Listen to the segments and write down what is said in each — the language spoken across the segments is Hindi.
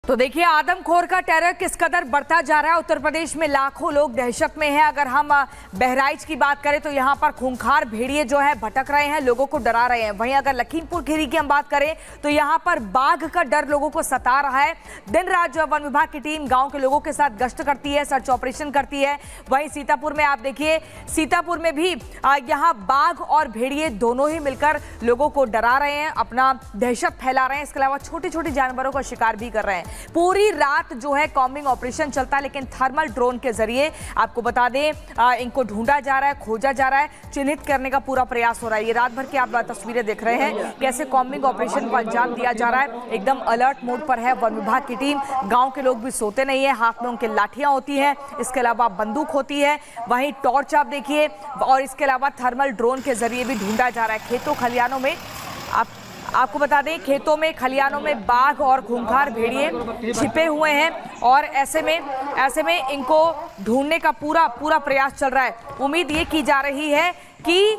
तो देखिए आदमखोर का टेरर किस कदर बढ़ता जा रहा है। उत्तर प्रदेश में लाखों लोग दहशत में हैं। अगर हम बहराइच की बात करें तो यहाँ पर खूंखार भेड़िए जो है भटक रहे हैं, लोगों को डरा रहे हैं। वहीं अगर लखीमपुर खीरी की हम बात करें तो यहाँ पर बाघ का डर लोगों को सता रहा है। दिन रात जो वन विभाग की टीम गाँव के लोगों के साथ गश्त करती है, सर्च ऑपरेशन करती है। वहीं सीतापुर में आप देखिए, सीतापुर में भी यहाँ बाघ और भेड़िए दोनों ही मिलकर लोगों को डरा रहे हैं, अपना दहशत फैला रहे हैं। इसके अलावा छोटे छोटे जानवरों का शिकार भी कर रहे हैं। पूरी रात जो है कॉम्बिंग ऑपरेशन चलता है, लेकिन थर्मल ड्रोन के जरिए आपको बता दें इनको ढूंढा जा रहा है, खोजा जा रहा है, चिन्हित करने का पूरा प्रयास हो रहा है। ये रात भर की आप तस्वीरें देख रहे हैं कैसे कॉम्बिंग ऑपरेशन को अंजाम दिया जा रहा है। एकदम अलर्ट मोड पर है वन विभाग की टीम। गांव के लोग भी सोते नहीं है, हाथ में उनके लाठियां होती हैं, इसके अलावा बंदूक होती है, वहीं टॉर्च आप देखिए, और इसके अलावा थर्मल ड्रोन के जरिए भी ढूंढा जा रहा है। खेतों खलियानों में आपको बता दें, खेतों में खलियानों में बाघ और खूंखार भेड़िए छिपे हुए हैं और ऐसे में इनको ढूंढने का पूरा प्रयास चल रहा है। उम्मीद ये की जा रही है कि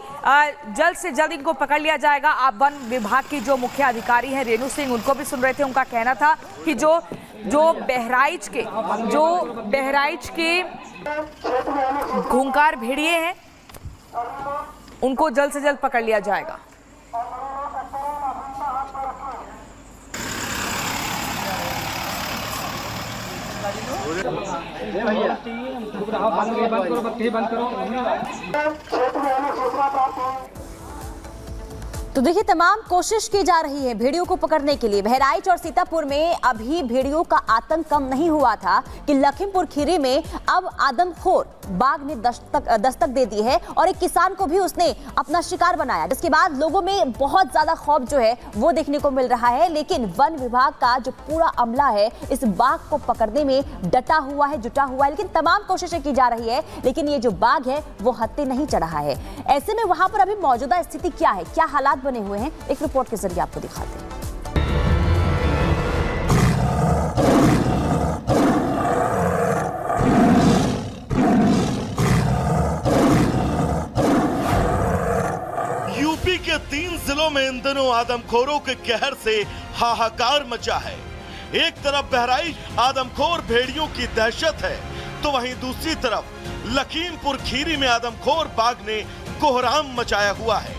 जल्द से जल्द इनको पकड़ लिया जाएगा। आप वन विभाग की जो मुख्य अधिकारी हैं रेणु सिंह, उनको भी सुन रहे थे। उनका कहना था कि जो बहराइच के खूंखार भेड़िए हैं उनको जल्द से जल्द पकड़ लिया जाएगा। तो देखिए तमाम कोशिश की जा रही है भेड़ियों को पकड़ने के लिए। बहराइच और सीतापुर में अभी भेड़ियों का आतंक कम नहीं हुआ था कि लखीमपुर खीरी में अब आदमखोर बाघ ने दस्तक दे दी है और एक किसान को भी उसने अपना शिकार बनाया, जिसके बाद लोगों में बहुत ज्यादा खौफ जो है वो देखने को मिल रहा है। लेकिन वन विभाग का जो पूरा अमला है इस बाघ को पकड़ने में जुटा हुआ है। लेकिन तमाम कोशिशें की जा रही है, लेकिन ये जो बाघ है वो हत्थे नहीं चढ़ा है। ऐसे में वहां पर अभी मौजूदा स्थिति क्या है, क्या हालात बने हुए हैं, एक रिपोर्ट के जरिए आपको दिखाते हैं। यूपी के 3 जिलों में इन दिनों आदमखोरों के कहर से हाहाकार मचा है। एक तरफ बहराइच आदमखोर भेड़ियों की दहशत है, तो वहीं दूसरी तरफ लखीमपुर खीरी में आदमखोर बाघ ने कोहराम मचाया हुआ है।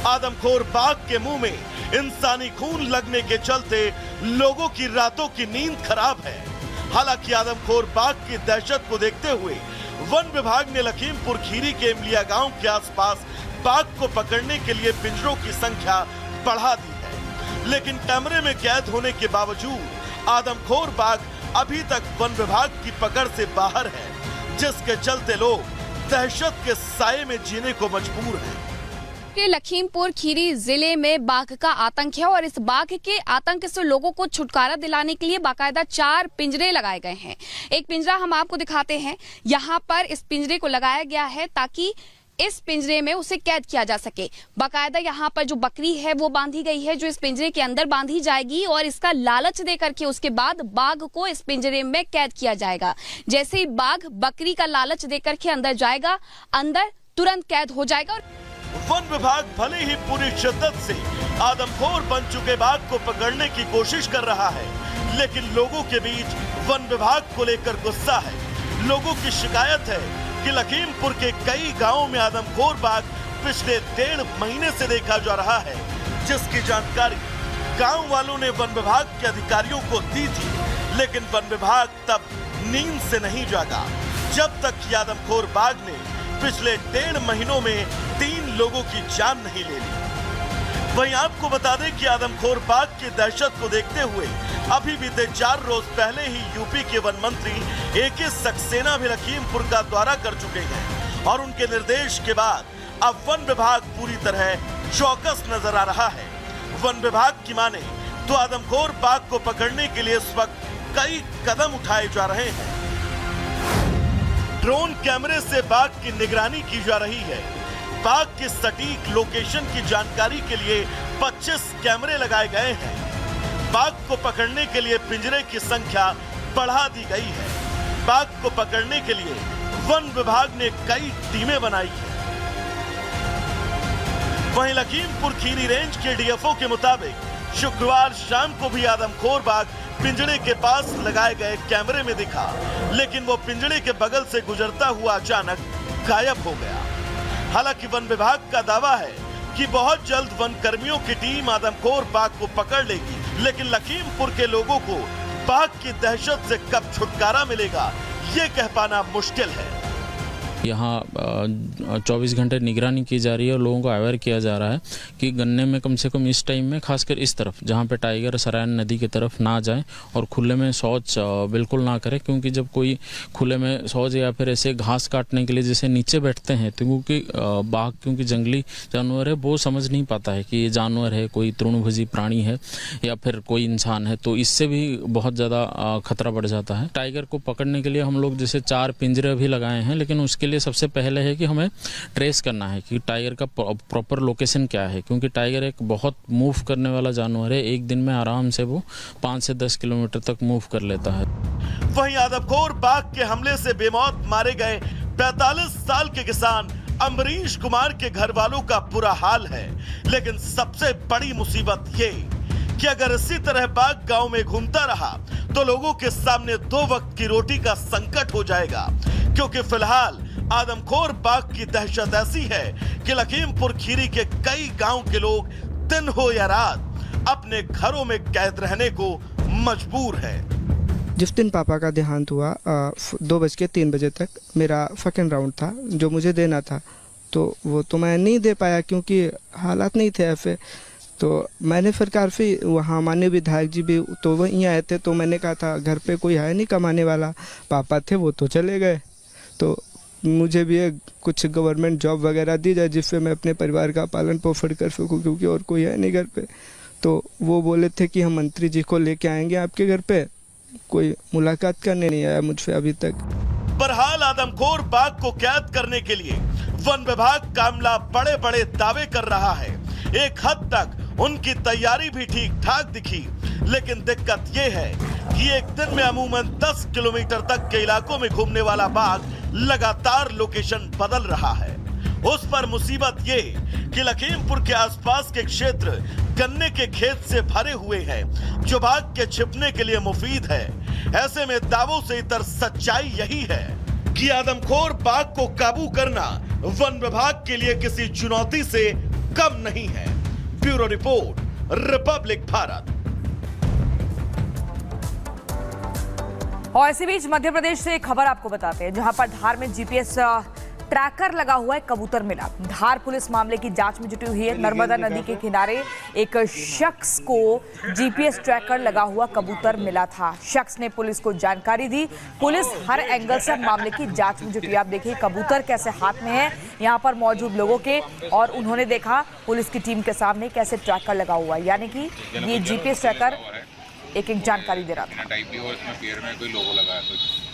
आदमखोर बाघ के मुंह में इंसानी खून लगने के चलते लोगों की रातों की नींद खराब है। हालांकि आदमखोर बाघ की दहशत को देखते हुए वन विभाग ने लखीमपुर खीरी के इमलिया गांव के आसपास बाघ को पकड़ने के लिए पिंजरों की संख्या बढ़ा दी है। लेकिन कैमरे में कैद होने के बावजूद आदमखोर बाघ अभी तक वन विभाग की पकड़ से बाहर है, जिसके चलते लोग दहशत के साये में जीने को मजबूर हैं। के लखीमपुर खीरी जिले में बाघ का आतंक है और इस बाघ के आतंक से लोगों को छुटकारा दिलाने के लिए बाकायदा 4 पिंजरे लगाए गए हैं। एक पिंजरा हम आपको दिखाते हैं। यहाँ पर इस पिंजरे को लगाया गया है ताकि इस पिंजरे में उसे कैद किया जा सके। बाकायदा यहाँ पर जो बकरी है वो बांधी गई है, जो इस पिंजरे के अंदर बांधी जाएगी और इसका लालच दे करके उसके बाद बाघ को इस पिंजरे में कैद किया जाएगा। जैसे ही बाघ बकरी का लालच दे करके अंदर जाएगा, अंदर तुरंत कैद हो जाएगा। वन विभाग भले ही पूरी शिद्दत से आदमखोर बन चुके बाघ को पकड़ने की कोशिश कर रहा है, लेकिन लोगों के बीच वन विभाग को लेकर गुस्सा है। लोगों की शिकायत है कि लखीमपुर के कई गांवों में आदमखोर बाघ पिछले 1.5 महीने से देखा जा रहा है, जिसकी जानकारी गांव वालों ने वन विभाग के अधिकारियों को दी थी। लेकिन वन विभाग तब नींद से नहीं जागा जब तक आदमखोर बाघ ने पिछले 1.5 महीनों में 3 लोगों की जान नहीं ले ली। वहीं आपको बता दें कि आदमखोर बाघ की दहशत को देखते हुए अभी बीते 4 रोज पहले ही यूपी के वन मंत्री AK सक्सेना भी लखीमपुर का दौरा कर चुके हैं और उनके निर्देश के बाद अब वन विभाग पूरी तरह चौकस नजर आ रहा है। वन विभाग की माने तो आदमखोर बाघ को पकड़ने के लिए इस वक्त कई कदम उठाए जा रहे हैं। ड्रोन कैमरे से बाघ की निगरानी की जा रही है। बाघ की सटीक लोकेशन की जानकारी के लिए 25 कैमरे लगाए गए हैं। बाघ को पकड़ने के लिए पिंजरे की संख्या बढ़ा दी गई है। बाघ को पकड़ने के लिए वन विभाग ने कई टीमें बनाई हैं। वहीं लखीमपुर खीरी रेंज के DFO के मुताबिक शुक्रवार शाम को भी आदमखोर बाघ पिंजड़े के पास लगाए गए कैमरे में दिखा, लेकिन वो पिंजड़े के बगल से गुजरता हुआ अचानक गायब हो गया। हालांकि वन विभाग का दावा है कि बहुत जल्द वन कर्मियों की टीम आदमखोर बाघ को पकड़ लेगी, लेकिन लखीमपुर के लोगों को बाघ की दहशत से कब छुटकारा मिलेगा, ये कह पाना मुश्किल है। यहाँ 24 घंटे निगरानी की जा रही है और लोगों को अवेयर किया जा रहा है कि गन्ने में कम से कम इस टाइम में, खासकर इस तरफ जहाँ पे टाइगर सरायन नदी की तरफ ना जाए और खुले में शौच बिल्कुल ना करें, क्योंकि जब कोई खुले में शौच या फिर ऐसे घास काटने के लिए जैसे नीचे बैठते हैं तो क्योंकि बाघ क्योंकि जंगली जानवर है, वो समझ नहीं पाता है कि ये जानवर है, कोई तृणभोजी प्राणी है या फिर कोई इंसान है, तो इससे भी बहुत ज़्यादा खतरा बढ़ जाता है। टाइगर को पकड़ने के लिए हम लोग जैसे 4 पिंजरे भी लगाए हैं, लेकिन उसके लिए सबसे पहले है कि हमें ट्रेस करना है कि टाइगर का प्रॉपर लोकेशन क्या है, क्योंकि टाइगर एक बहुत मूव करने वाला जानवर है। एक दिन में आराम से वो 5 से 10 किलोमीटर तक मूव कर लेता है। वहीं आदमखोर बाघ के हमले से बेमौत मारे गए 45 साल के किसान अमरीश कुमार के घर वालों का बुरा हाल है, लेकिन सबसे बड़ी मुसीबत ये कि अगर इसी तरह बाघ गांव में घूमता रहा तो लोगों के सामने 2 वक्त की रोटी का संकट हो जाएगा, क्योंकि फिलहाल आदमखोर बाघ की दहशत ऐसी है कि लखीमपुर खीरी के कई गांव के लोग दिन हो या रात अपने घरों में कैद रहने को मजबूर है। जिस दिन पापा का देहांत हुआ 2:03 बजे तक मेरा सेकंड राउंड था जो मुझे देना था, तो वो तो मैं नहीं दे पाया क्योंकि हालात नहीं थे ऐसे। तो मैंने फिर काफ़ी वहाँ माननीय विधायक जी भी तो वहीं आए थे, तो मैंने कहा था घर पे कोई है नहीं कमाने वाला, पापा थे वो तो चले गए, तो मुझे भी एक कुछ गवर्नमेंट जॉब वगैरह दी जाए जिससे मैं अपने परिवार का पालन पोषण कर सकूं, क्योंकि और कोई है नहीं घर पे। तो वो बोले थे कि हम मंत्री जी को लेके आएंगे आपके घर पे, कोई मुलाकात करने नहीं आया मुझसे अभी तक। बहरहाल आदमखोर बाघ को कैद करने के लिए वन विभाग कामला बड़े बड़े दावे कर रहा है। एक हद तक उनकी तैयारी भी ठीक ठाक दिखी, लेकिन दिक्कत यह है कि एक दिन में अमूमन 10 किलोमीटर तक के इलाकों में घूमने वाला बाघ लगातार लोकेशन बदल रहा है। उस पर मुसीबत ये कि लखीमपुर के आसपास के क्षेत्र गन्ने के खेत से भरे हुए हैं, जो बाघ के छिपने के लिए मुफीद है। ऐसे में दावों से इतर सच्चाई यही है कि आदमखोर बाघ को काबू करना वन विभाग के लिए किसी चुनौती से कम नहीं है। Bureau report, Republic Bharat. और इसी बीच मध्य प्रदेश से एक खबर आपको बताते हैं, जहां पर धार में जीपीएस ट्रैकर लगा हुआ है, कबूतर मिला। धार पुलिस मामले की जांच में जुटी हुई है। नर्मदा नदी के किनारे एक शख्स को जीपीएस ट्रैकर लगा हुआ कबूतर मिला था। शख्स ने पुलिस को जानकारी दी। पुलिस हर एंगल से मामले की जांच में जुटी है। आप देखिए कबूतर कैसे हाथ में है यहाँ पर मौजूद लोगों के, और उन्होंने देखा पुलिस की टीम के सामने कैसे ट्रैकर लगा हुआ है, यानी कि ये जीपीएस ट्रैकर एक जानकारी दे रहा था। टाइप भी और इसमें पैर में कोई लोगो लगा है कुछ।